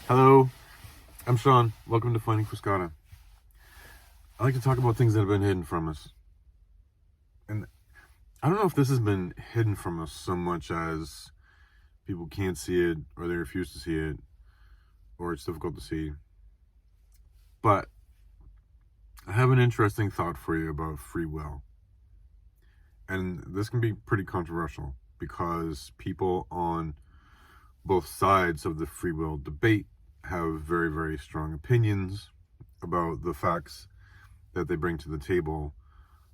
Hello, I'm Sean. Welcome to Finding Fuscata. I like to talk about things that have been hidden from us. And I don't know if this has been hidden from us so much as people can't see it, or they refuse to see it, or it's difficult to see. But I have an interesting thought for you about free will. And this can be pretty controversial because people on both sides of the free will debate have very, very strong opinions about the facts that they bring to the table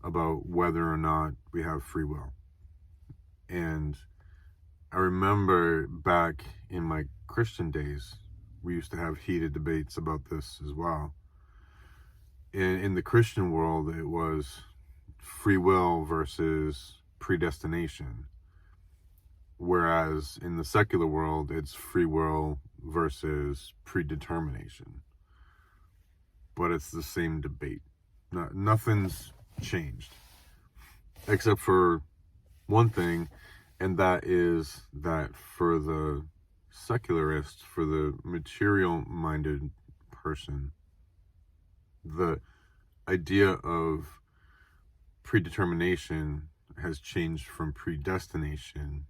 about whether or not we have free will. And I remember back in my Christian days, we used to have heated debates about this as well. In the Christian world, it was free will versus predestination. Whereas in the secular world, it's free will versus predetermination. But it's the same debate. Nothing's changed. Except for one thing, and that is that for the secularist, for the material-minded person, the idea of predetermination has changed from predestination,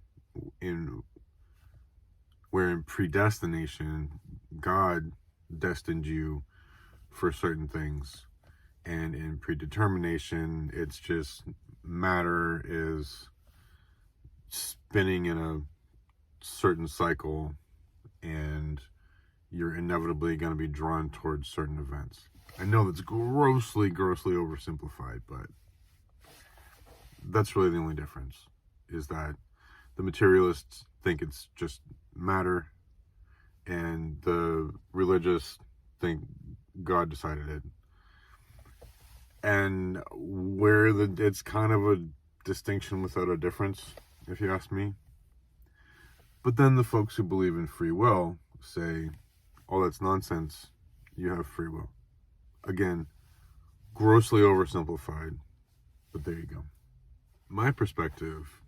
where in predestination, God destined you for certain things, and in predetermination, it's just matter is spinning in a certain cycle, and you're inevitably going to be drawn towards certain events. I know that's grossly oversimplified, but that's really the only difference, is that the materialists think it's just matter, and the religious think God decided it. And it's kind of a distinction without a difference, if you ask me. But then the folks who believe in free will say, oh, that's nonsense. You have free will. Again, grossly oversimplified, but there you go. My perspective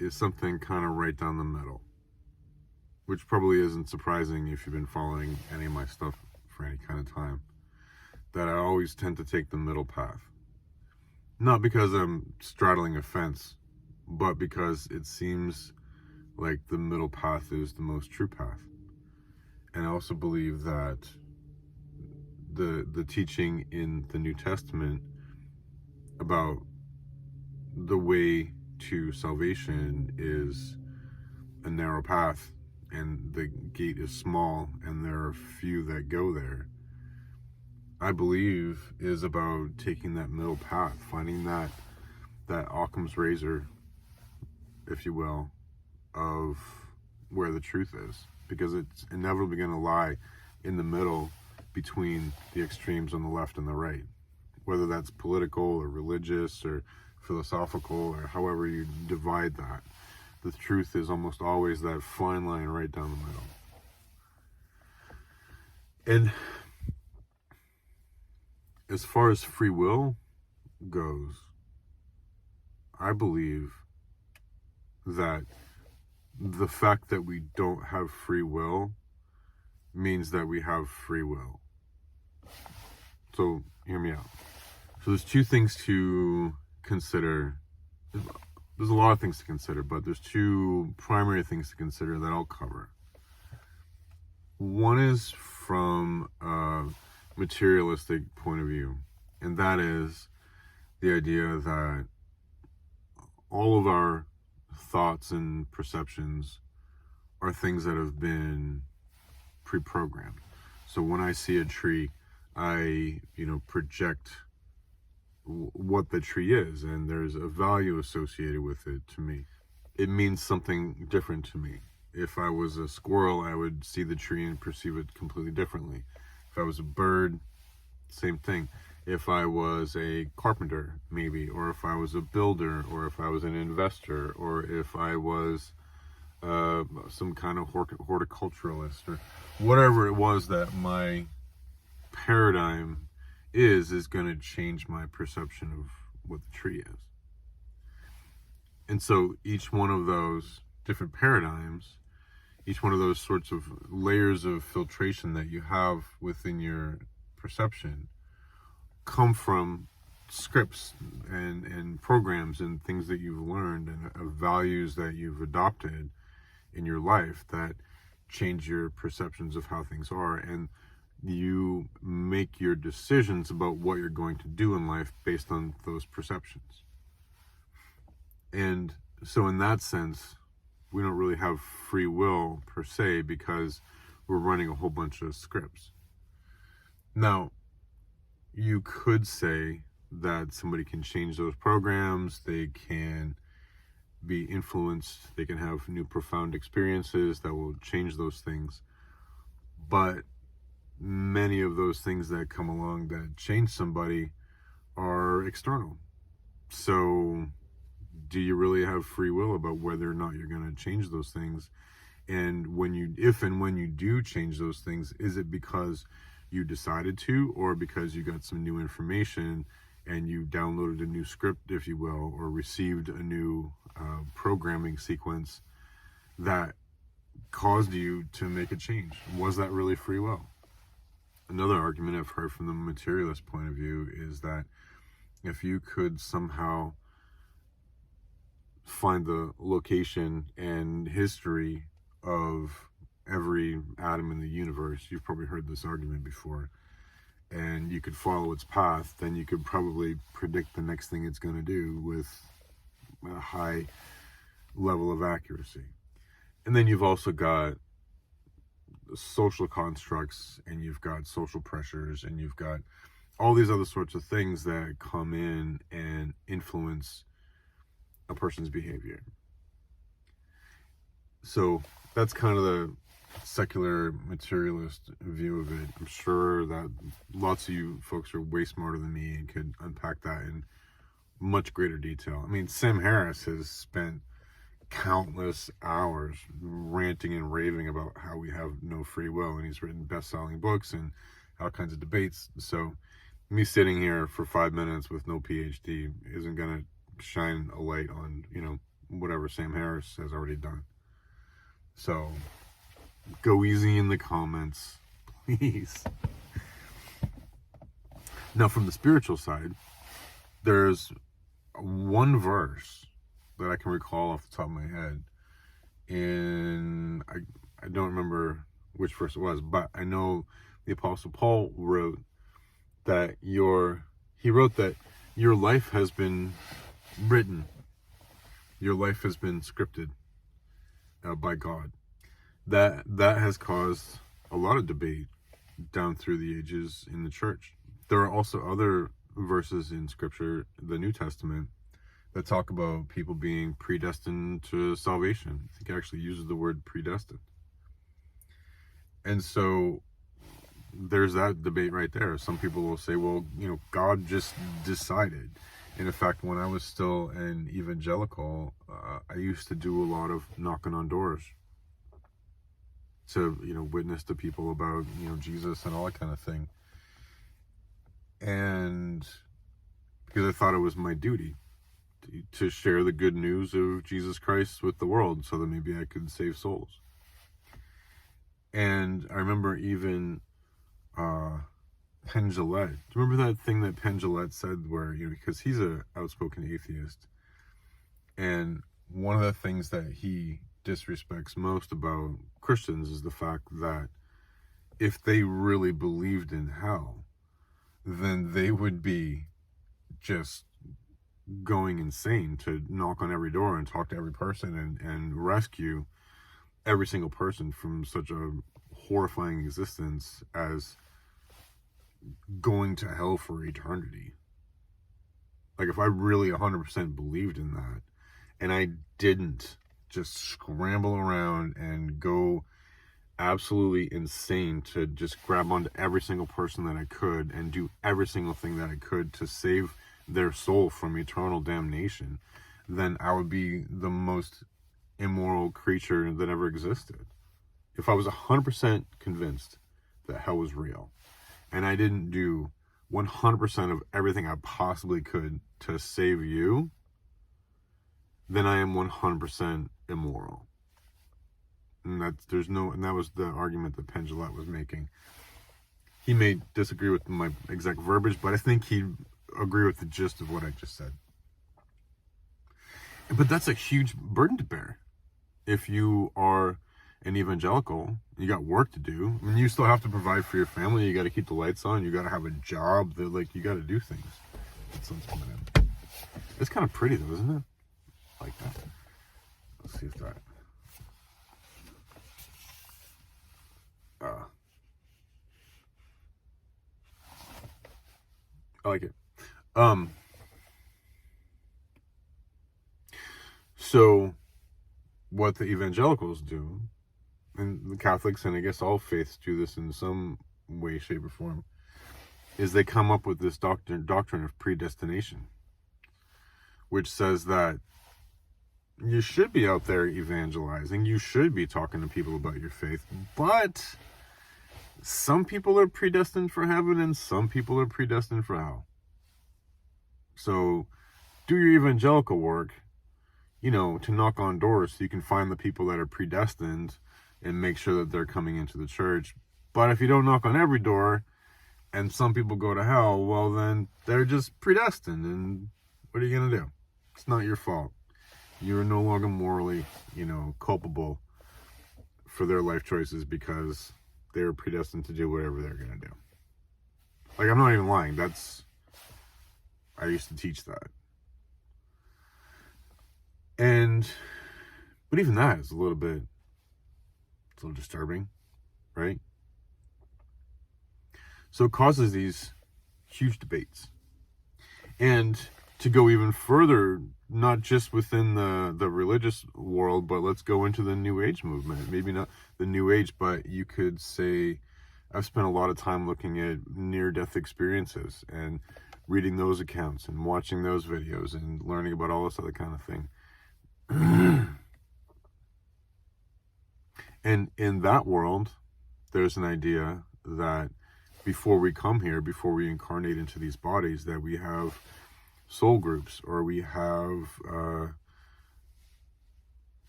is something kind of right down the middle, which probably isn't surprising if you've been following any of my stuff for any kind of time, that I always tend to take the middle path. Not because I'm straddling a fence, but because it seems like the middle path is the most true path. And I also believe that the teaching in the New Testament about the way to salvation is a narrow path, and the gate is small, and there are few that go there, I believe is about taking that middle path, finding that Occam's razor, if you will, of where the truth is, because it's inevitably going to lie in the middle between the extremes on the left and the right, whether that's political or religious or philosophical or however you divide that. The truth is almost always that fine line right down the middle. And as far as free will goes, I believe that the fact that we don't have free will means that we have free will. So hear me out. So there's two things to consider. There's a lot of things to consider, but there's two primary things to consider that I'll cover. One is from a materialistic point of view, and that is the idea that all of our thoughts and perceptions are things that have been pre-programmed. So when I see a tree, I project what the tree is, and there's a value associated with it to me. It means something different to me. If I was a squirrel, I would see the tree and perceive it completely differently. If I was a bird, same thing. If I was a carpenter, maybe, or if I was a builder, or if I was an investor, or if I was some kind of horticulturalist, or whatever it was that my paradigm is going to change my perception of what the tree is. And so each one of those different paradigms each one of those sorts of layers of filtration that you have within your perception come from scripts and programs and things that you've learned and values that you've adopted in your life that change your perceptions of how things are, and you make your decisions about what you're going to do in life based on those perceptions. And so in that sense, we don't really have free will per se, because we're running a whole bunch of scripts. Now, you could say that somebody can change those programs, they can be influenced, they can have new profound experiences that will change those things. But many of those things that come along that change somebody are external. So do you really have free will about whether or not you're going to change those things? And if and when you do change those things, is it because you decided to, or because you got some new information and you downloaded a new script, if you will, or received a new programming sequence that caused you to make a change? Was that really free will? Another argument I've heard from the materialist point of view is that if you could somehow find the location and history of every atom in the universe, you've probably heard this argument before, and you could follow its path, then you could probably predict the next thing it's going to do with a high level of accuracy. And then you've also got social constructs, and you've got social pressures, and you've got all these other sorts of things that come in and influence a person's behavior. So that's kind of the secular materialist view of it. I'm sure that lots of you folks are way smarter than me and could unpack that in much greater detail. I mean, Sam Harris has spent countless hours ranting and raving about how we have no free will, and he's written best-selling books and all kinds of debates. So me sitting here for 5 minutes with no PhD isn't going to shine a light on, whatever Sam Harris has already done. So go easy in the comments, please. Now, from the spiritual side, there's one verse that I can recall off the top of my head, and I don't remember which verse it was, but I know the Apostle Paul wrote that your life has been written, your life has been scripted by God. That has caused a lot of debate down through the ages in the church. There are also other verses in Scripture, the New Testament, that talk about people being predestined to salvation. I think it actually uses the word predestined. And so there's that debate right there. Some people will say, well, God just decided. And in fact, when I was still an evangelical, I used to do a lot of knocking on doors to, witness to people about, Jesus and all that kind of thing. And because I thought it was my duty to share the good news of Jesus Christ with the world so that maybe I could save souls. And I remember even Penn Jillette. Do you remember that thing that Penn Jillette said where, because he's an outspoken atheist, and one of the things that he disrespects most about Christians is the fact that if they really believed in hell, then they would be just going insane to knock on every door and talk to every person and rescue every single person from such a horrifying existence as going to hell for eternity. Like, if I really 100% believed in that, and I didn't just scramble around and go absolutely insane to just grab onto every single person that I could and do every single thing that I could to save their soul from eternal damnation, then I would be the most immoral creature that ever existed. If I was 100% convinced that hell was real, and I didn't do 100% of everything I possibly could to save you, then I am 100% immoral. And that was the argument that Penn Jillette was making. He may disagree with my exact verbiage, but I think he'd agree with the gist of what I just said. But that's a huge burden to bear. If you are an evangelical, you got work to do. I mean, you still have to provide for your family. You got to keep the lights on. You got to have a job. You got to do things. That sounds coming in. It's kind of pretty though, isn't it? I like that. Let's see if that. I like it. So what the evangelicals do, and the Catholics, and I guess all faiths do this in some way, shape, or form, is they come up with this doctrine of predestination, which says that you should be out there evangelizing, you should be talking to people about your faith, but some people are predestined for heaven and some people are predestined for hell. So do your evangelical work, to knock on doors so you can find the people that are predestined and make sure that they're coming into the church. But if you don't knock on every door and some people go to hell, well, then they're just predestined. And what are you going to do? It's not your fault. You're no longer morally, culpable for their life choices because they're predestined to do whatever they're going to do. Like, I'm not even lying. I used to teach that. But even that is a little disturbing, right? So it causes these huge debates. And to go even further, not just within the religious world, but let's go into the New Age movement. Maybe not the New Age, but you could say, I've spent a lot of time looking at near-death experiences and reading those accounts and watching those videos and learning about all this other kind of thing. And in that world, there's an idea that before we come here, before we incarnate into these bodies, that we have soul groups, or we have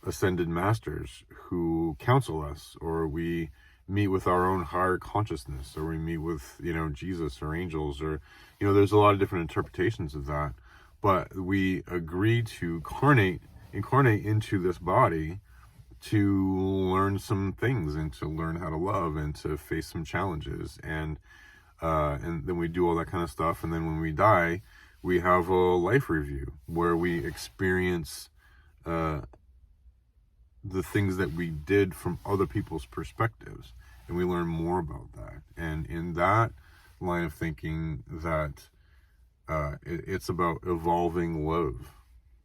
ascended masters who counsel us, or we meet with our own higher consciousness, or we meet with, Jesus or angels, or, there's a lot of different interpretations of that. But we agree to incarnate into this body to learn some things and to learn how to love and to face some challenges. And then we do all that kind of stuff. And then when we die, we have a life review where we experience the things that we did from other people's perspectives, and we learn more about that. And in that line of thinking, that it's about evolving love.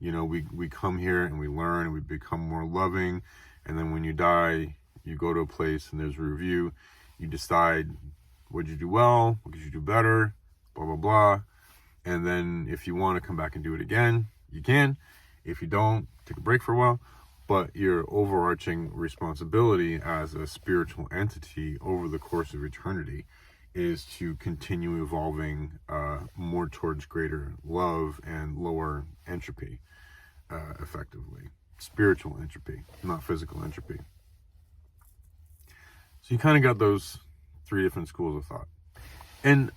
We come here and we learn and we become more loving, and then when you die, you go to a place and there's a review. You decide, what did you do well, what could you do better, blah blah blah. And then if you want to come back and do it again, you can. If you don't, take a break for a while. But your overarching responsibility as a spiritual entity over the course of eternity is to continue evolving more towards greater love and lower entropy, effectively. Spiritual entropy, not physical entropy. So you kind of got those three different schools of thought. And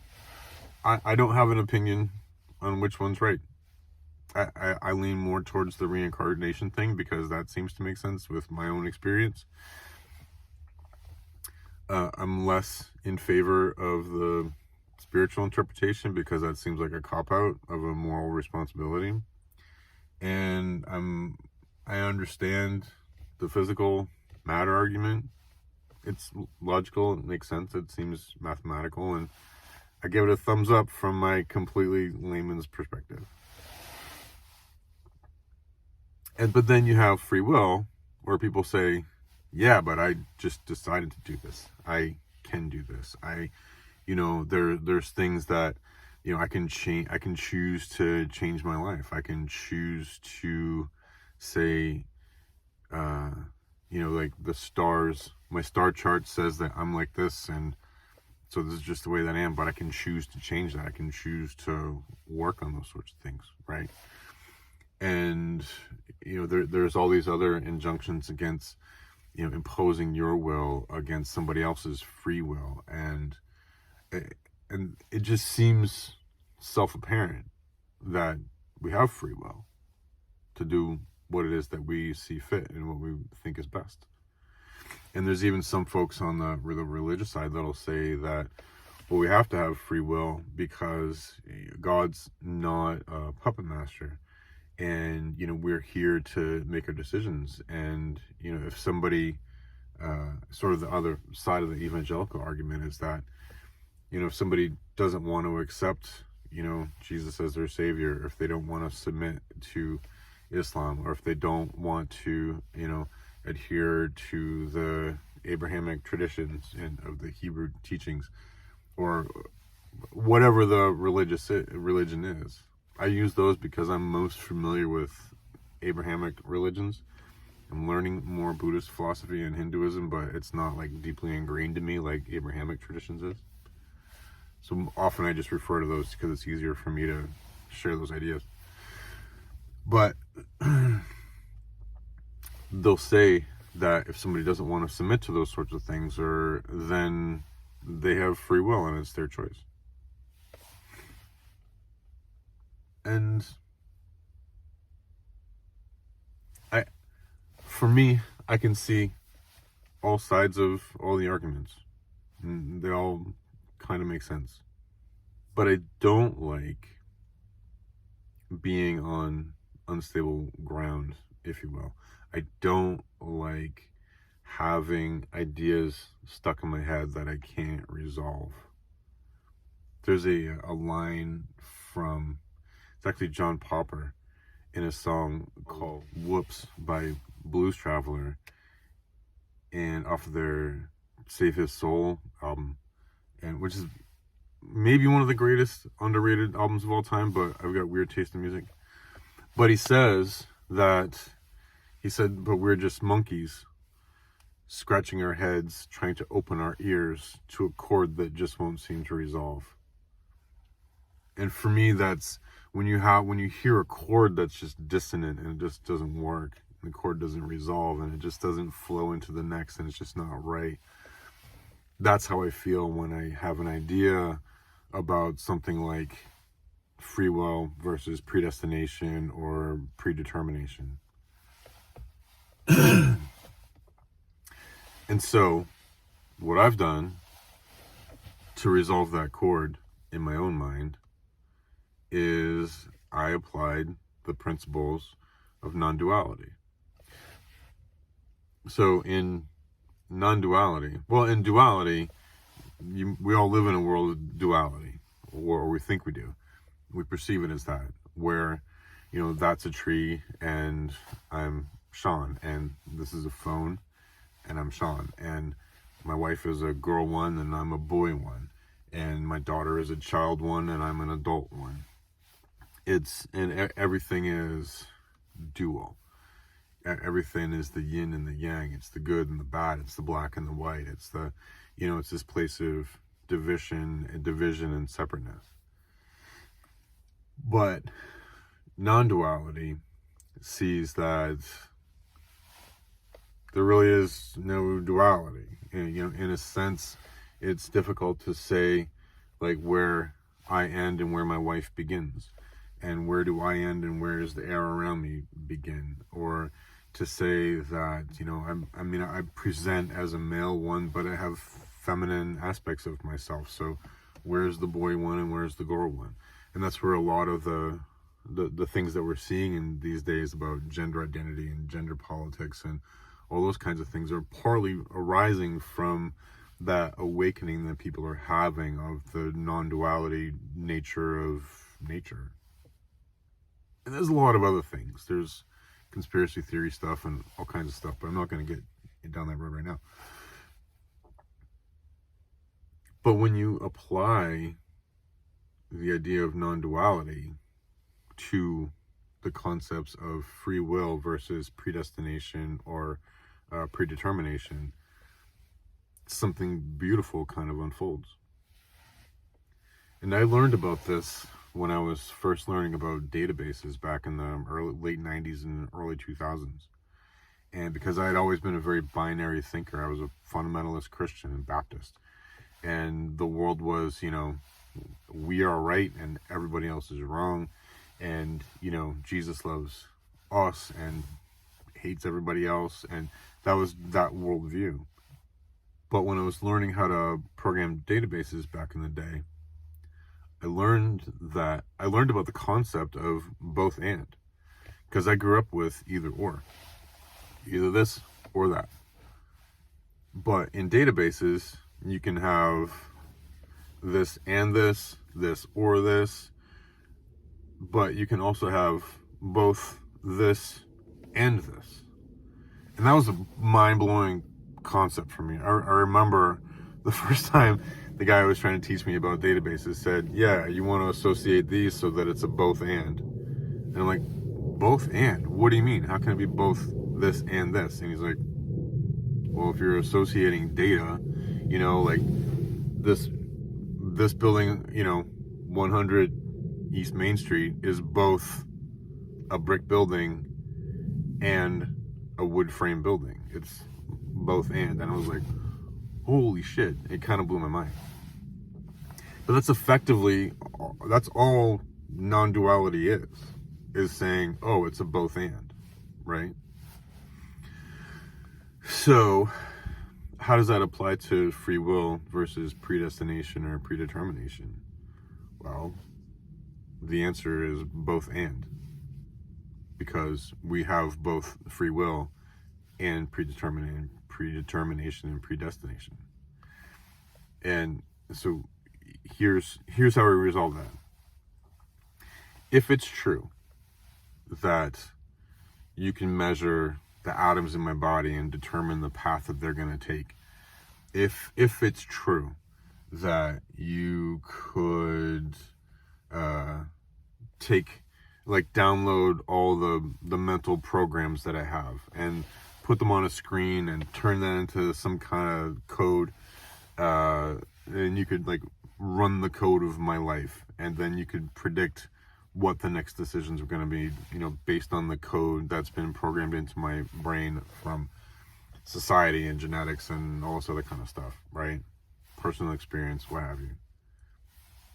I don't have an opinion on which one's right. I lean more towards the reincarnation thing because that seems to make sense with my own experience. I'm less in favor of the spiritual interpretation because that seems like a cop-out of a moral responsibility. And I understand the physical matter argument. It's logical, it makes sense, it seems mathematical, and I give it a thumbs up from my completely layman's perspective. But then you have free will, where people say, yeah, but I just decided to do this. I can do this. There's things that, I can change. I can choose to change my life. I can choose to say, like the stars, my star chart says that I'm like this, and so this is just the way that I am, but I can choose to change that. I can choose to work on those sorts of things, right? And, there's all these other injunctions against imposing your will against somebody else's free will. And it just seems self-apparent that we have free will to do what it is that we see fit and what we think is best. And there's even some folks on the religious side that'll say that, well, we have to have free will because God's not a puppet master, and we're here to make our decisions. And if somebody, sort of the other side of the evangelical argument is that, if somebody doesn't want to accept Jesus as their savior, if they don't want to submit to Islam, or if they don't want to adhere to the Abrahamic traditions and of the Hebrew teachings, or whatever the religion is. I use those because I'm most familiar with Abrahamic religions. I'm learning more Buddhist philosophy and Hinduism, but it's not like deeply ingrained in me like Abrahamic traditions is. So often I just refer to those because it's easier for me to share those ideas. But they'll say that if somebody doesn't want to submit to those sorts of things, or then they have free will and it's their choice. And for me, I can see all sides of all the arguments. And they all kind of make sense. But I don't like being on unstable ground, if you will. I don't like having ideas stuck in my head that I can't resolve. There's a line from, it's actually John Popper, in a song called Whoops by Blues Traveler, and off of their Save His Soul album, and which is maybe one of the greatest underrated albums of all time, but I've got weird taste in music. But he said, but we're just monkeys scratching our heads, trying to open our ears to a chord that just won't seem to resolve. And for me, that's when you hear a chord that's just dissonant and it just doesn't work, and the chord doesn't resolve and it just doesn't flow into the next, and it's just not right. That's how I feel when I have an idea about something like free will versus predestination or predetermination. And so what I've done to resolve that chord in my own mind is I applied the principles of non-duality. So in non-duality, in duality, we all live in a world of duality, or we think we do. We perceive it as that, where, that's a tree and I'm Sean, and this is a phone and I'm Sean, and my wife is a girl one and I'm a boy one, and my daughter is a child one and I'm an adult one. Everything is dual. Everything is the yin and the yang. It's the good and the bad. It's the black and the white. It's it's this place of division and separateness. But non-duality sees that there really is no duality. And, in a sense, it's difficult to say, like, where I end and where my wife begins, and where do I end and where does the air around me begin, or to say that, I present as a male one, but I have feminine aspects of myself. So where's the boy one and where's the girl one? And that's where a lot of the things that we're seeing in these days about gender identity and gender politics and all those kinds of things are partly arising from that awakening that people are having of the non-duality nature of nature. And there's a lot of other things. There's conspiracy theory stuff and all kinds of stuff, but I'm not going to get down that road right now. But when you apply the idea of non-duality to the concepts of free will versus predestination or predetermination, something beautiful kind of unfolds. And I learned about this when I was first learning about databases back in the late 90s and early 2000s. And because I had always been a very binary thinker, I was a fundamentalist Christian and Baptist. And the world was, we are right and everybody else is wrong. And, Jesus loves us and hates everybody else. And that was that worldview. But when I was learning how to program databases back in the day, I learned about the concept of both and. Because I grew up with either or. Either this or that. But in databases, you can have this and this or this, but you can also have both this and this. And that was a mind-blowing concept for me. I remember the first time the guy who was trying to teach me about databases said, yeah, you want to associate these so that it's a both and. And I'm like, both and? What do you mean? How can it be both this and this? And he's like, well, if you're associating data, like this building, 100 East Main Street is both a brick building and a wood frame building. It's both and I was like, holy shit, it kind of blew my mind. But that's all non-duality is saying, oh, it's a both and, right? So how does that apply to free will versus predestination or predetermination? Well, the answer is both and. Because we have both free will and predetermination and predestination. And so here's how we resolve that. If it's true that you can measure the atoms in my body and determine the path that they're going to take, if it's true that you could download all the mental programs that I have and put them on a screen and turn that into some kind of code, and you could run the code of my life, and then you could predict what the next decisions are going to be, based on the code that's been programmed into my brain from society and genetics and all this other kind of stuff, right? Personal experience, what have you.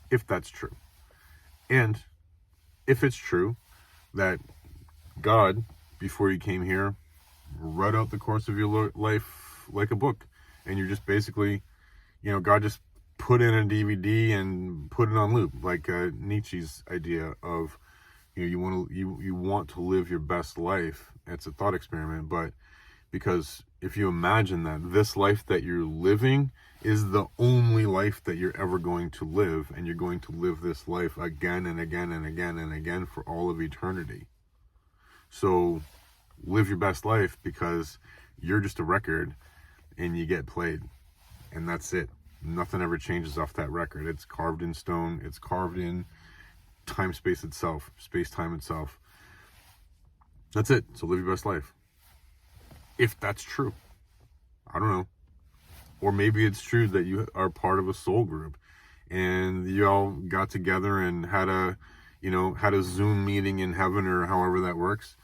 If that's true. And if it's true that God, before you came here, wrote out the course of your life like a book, and you're just basically, God just put in a DVD and put it on loop, like Nietzsche's idea of, you want to live your best life. It's a thought experiment, but because if you imagine that this life that you're living is the only life that you're ever going to live, and you're going to live this life again and again and again and again for all of eternity. So live your best life, because you're just a record and you get played, and that's it. Nothing ever changes off that record. It's carved in stone. It's carved in time-space itself, space-time itself. That's it. So live your best life. If that's true. I don't know. Or maybe it's true that you are part of a soul group and you all got together and had a Zoom meeting in heaven, or however that works,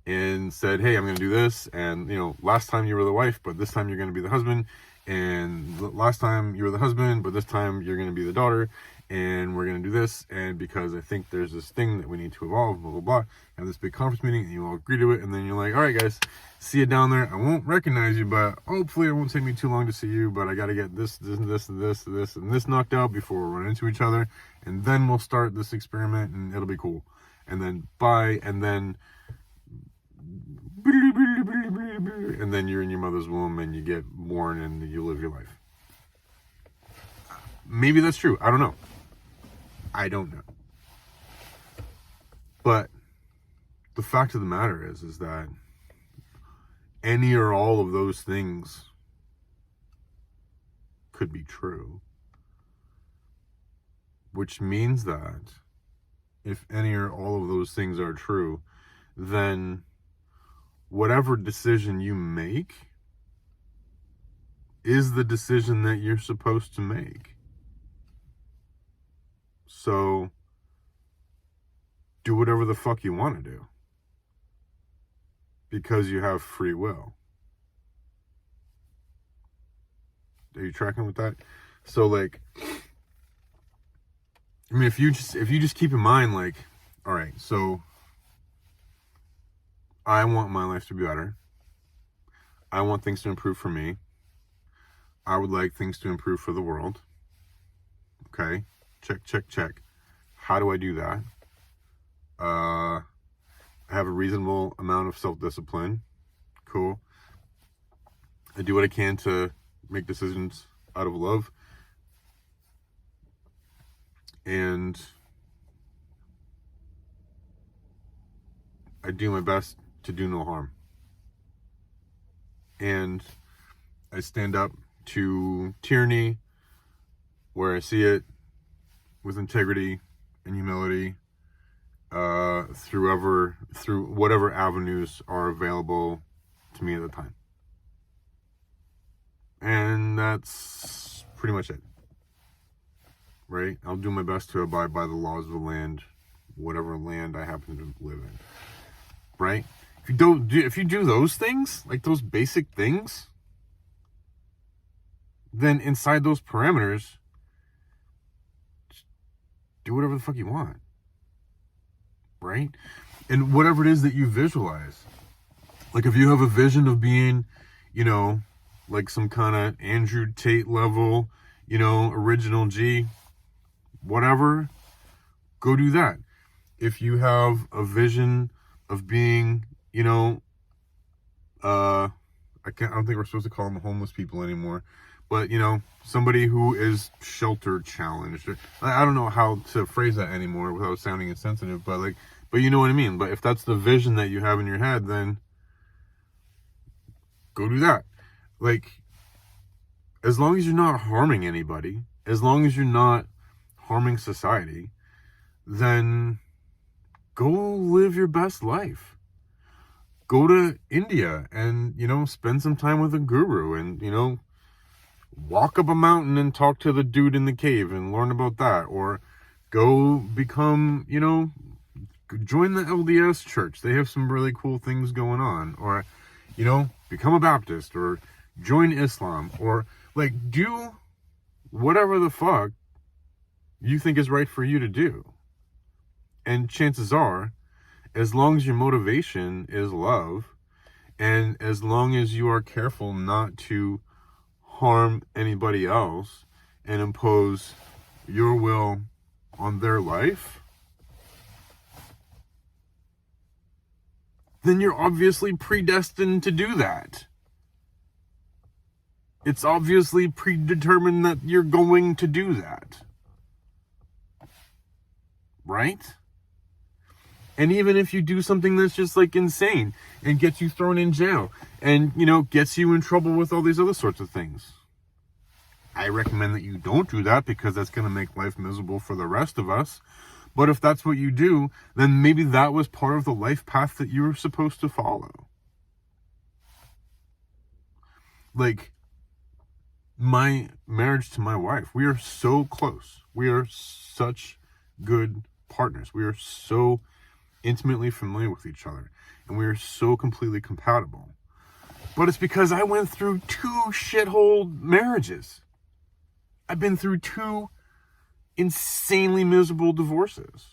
and said, hey, I'm going to do this. And, last time you were the wife, but this time you're going to be the husband. And last time you were the husband, but this time you're going to be the daughter. And we're going to do this. And because I think there's this thing that we need to evolve, blah, blah, blah. Have this big conference meeting, and you all agree to it. And then you're like, all right, guys, see you down there. I won't recognize you, but hopefully it won't take me too long to see you. But I got to get this, and this knocked out before we run into each other. And then we'll start this experiment, and it'll be cool. And then bye. And then you're in your mother's womb and you get born and you live your life. Maybe that's true. I don't know. But the fact of the matter is that any or all of those things could be true. Which means that if any or all of those things are true, then whatever decision you make is the decision that you're supposed to make. So do whatever the fuck you want to do. because you have free will. Are you tracking with that? So like, I mean, if you just keep in mind, like, all right, so I want my life to be better. I want things to improve for me. I would like things to improve for the world. Okay, check, check, check. How do I do that? I have a reasonable amount of self-discipline. Cool. I do what I can to make decisions out of love. And I do my best to do no harm. And I stand up to tyranny where I see it, with integrity and humility, through whatever avenues are available to me at the time. And that's pretty much it. Right? I'll do my best to abide by the laws of the land, whatever land I happen to live in. Right? If you do those things, like those basic things, then inside those parameters, do whatever the fuck you want. Right? And whatever it is that you visualize. Like if you have a vision of being, like some kind of Andrew Tate level, original G, whatever, go do that. If you have a vision of being, I don't think we're supposed to call them homeless people anymore, but, somebody who is shelter challenged. I don't know how to phrase that anymore without sounding insensitive, but you know what I mean? But if that's the vision that you have in your head, then go do that. Like, as long as you're not harming anybody, as long as you're not harming society, then go live your best life. Go to India and, spend some time with a guru and, walk up a mountain and talk to the dude in the cave and learn about that. Or go become, join the LDS church. They have some really cool things going on. Or, become a Baptist or join Islam or do whatever the fuck you think is right for you to do. And chances are, as long as your motivation is love, and as long as you are careful not to harm anybody else and impose your will on their life, then you're obviously predestined to do that. It's obviously predetermined that you're going to do that. Right? And even if you do something that's just insane and gets you thrown in jail and, gets you in trouble with all these other sorts of things, I recommend that you don't do that because that's going to make life miserable for the rest of us. But if that's what you do, then maybe that was part of the life path that you were supposed to follow. My marriage to my wife, we are so close. We are such good partners. We are so intimately familiar with each other. And we are so completely compatible. But it's because I went through 2 shithole marriages. I've been through 2 insanely miserable divorces.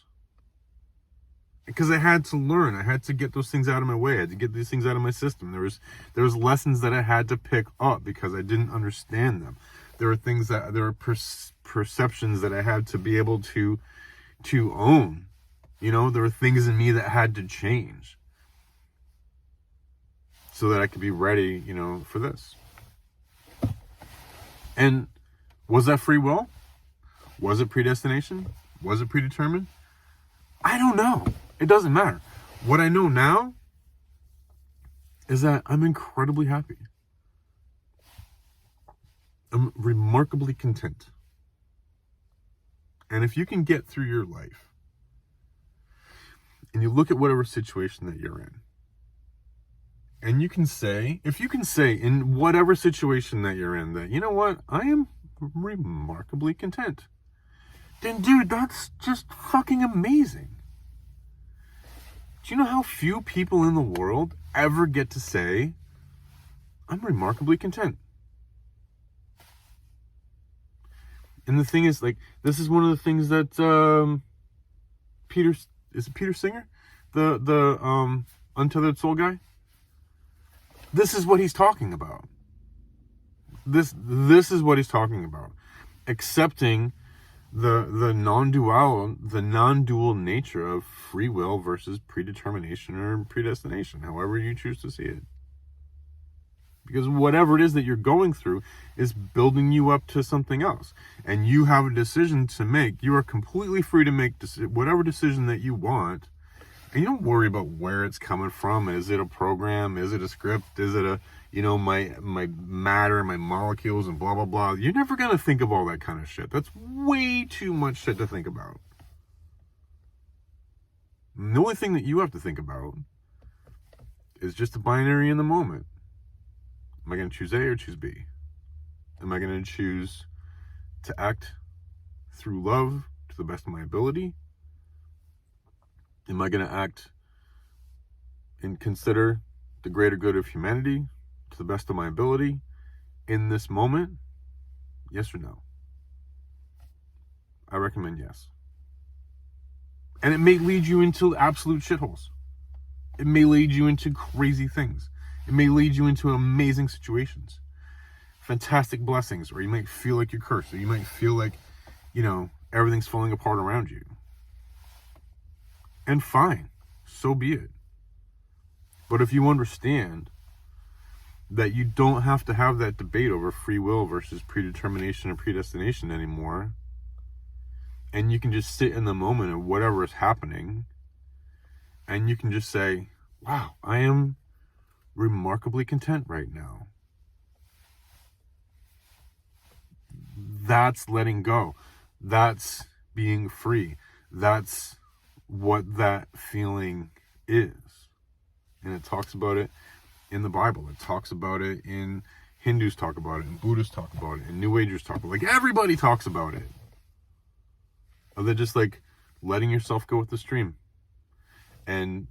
Because I had to learn. I had to get those things out of my way. I had to get these things out of my system. There was lessons that I had to pick up because I didn't understand them. There were things there were perceptions that I had to be able to own. There were things in me that had to change so that I could be ready, for this. And was that free will? Was it predestination? Was it predetermined? I don't know. It doesn't matter. What I know now is that I'm incredibly happy. I'm remarkably content. And if you can get through your life and you look at whatever situation that you're in, and if you can say in whatever situation that you're in that, you know what, I am remarkably content, then dude, that's just fucking amazing. Do you know how few people in the world ever get to say, I'm remarkably content? And the thing is, like, this is one of the things that Peter Singer? The Untethered Soul guy? This is what he's talking about. This is what he's talking about. Accepting the non-dual nature of free will versus predetermination or predestination, however you choose to see it. Because whatever it is that you're going through is building you up to something else. And you have a decision to make. You are completely free to make whatever decision that you want. And you don't worry about where it's coming from. Is it a program? Is it a script? Is it my matter, my molecules, and blah, blah, blah. You're never going to think of all that kind of shit. That's way too much shit to think about. And the only thing that you have to think about is just a binary in the moment. Am I going to choose A or choose B? Am I going to choose to act through love to the best of my ability? Am I going to act and consider the greater good of humanity to the best of my ability in this moment? Yes or no? I recommend yes. And it may lead you into absolute shitholes. It may lead you into crazy things. It may lead you into amazing situations, fantastic blessings, or you might feel like you're cursed, or you might feel like, everything's falling apart around you. And fine, so be it. But if you understand that you don't have to have that debate over free will versus predetermination and predestination anymore, and you can just sit in the moment of whatever is happening, and you can just say, wow, I am remarkably content right now. That's letting go. That's being free. That's what that feeling is. And it talks about it in the Bible. It talks about it in Hindus talk about it, and Buddhists talk about it, and New Agers talk about it. Like, everybody talks about it. Of that just like letting yourself go with the stream. And,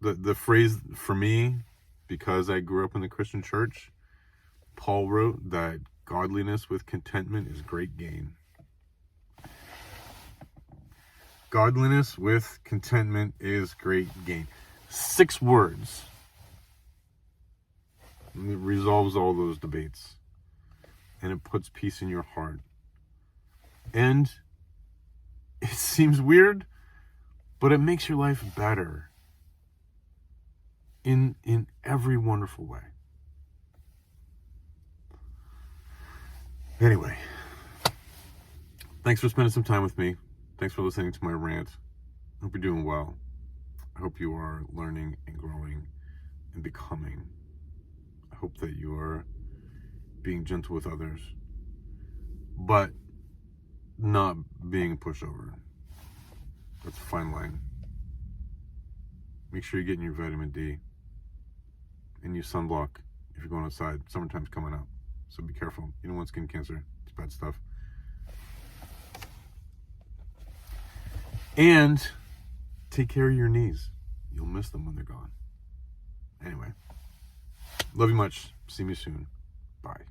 the phrase for me, because I grew up in the Christian church, Paul wrote that godliness with contentment is great gain. Godliness with contentment is great gain. 6 words. And it resolves all those debates. And it puts peace in your heart. And it seems weird, but it makes your life better. In every wonderful way. Anyway, thanks for spending some time with me. Thanks for listening to my rant. I hope you're doing well. I hope you are learning and growing and becoming. I hope that you are being gentle with others, but not being a pushover. That's a fine line. Make sure you're getting your vitamin D. And use sunblock if you're going outside. Summertime's coming up, so be careful. You don't want skin cancer. It's bad stuff. And take care of your knees. You'll miss them when they're gone. Anyway, love you much. See me soon. Bye.